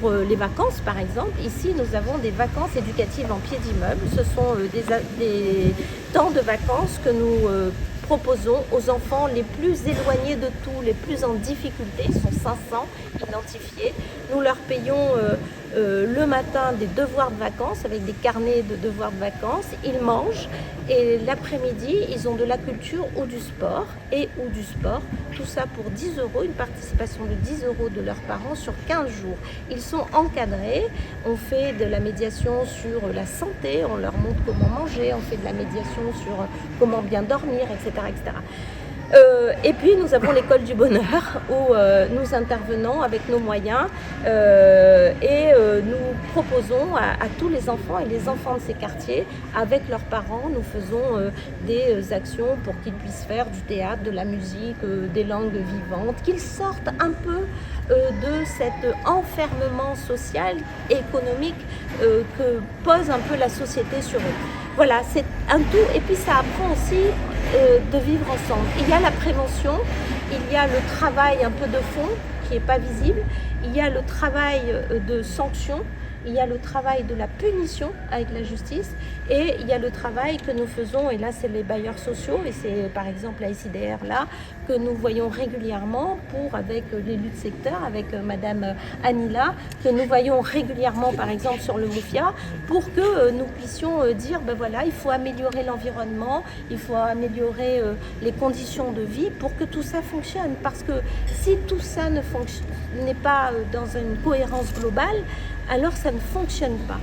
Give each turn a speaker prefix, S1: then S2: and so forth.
S1: pour les vacances, par exemple, ici, nous avons des vacances éducatives en pied d'immeuble. Ce sont des temps de vacances que nous proposons aux enfants les plus éloignés de tout, les plus en difficulté. Ils sont 500 identifiés. Nous leur payons le matin des devoirs de vacances avec des carnets de devoirs de vacances. Ils mangent et l'après-midi, ils ont de la culture ou du sport Tout ça pour 10 €, une participation de 10 € de leurs parents sur 15 jours. Ils sont encadrés. On fait de la médiation sur la santé, on leur montre comment manger, on fait de la médiation sur comment bien dormir, etc. etc. Et puis nous avons l'école du bonheur où nous intervenons avec nos moyens et nous proposons à tous les enfants et les enfants de ces quartiers, avec leurs parents, nous faisons des actions pour qu'ils puissent faire du théâtre, de la musique, des langues vivantes, qu'ils sortent un peu de cet enfermement social et économique que pose un peu la société sur eux. Voilà, c'est un tout, et puis ça apprend aussi de vivre ensemble. Il y a la prévention, il y a le travail un peu de fond qui n'est pas visible, il y a le travail de sanction, il y a le travail de la punition avec la justice, et il y a le travail que nous faisons, et là c'est les bailleurs sociaux, et c'est par exemple la SIDR là, que nous voyons régulièrement avec l'élu de secteur, avec Madame Anila, que nous voyons régulièrement par exemple sur le MOFIA, pour que nous puissions dire, ben voilà, il faut améliorer l'environnement, il faut améliorer les conditions de vie pour que tout ça fonctionne, parce que si tout ça n'est pas dans une cohérence globale, alors ça ne fonctionne pas.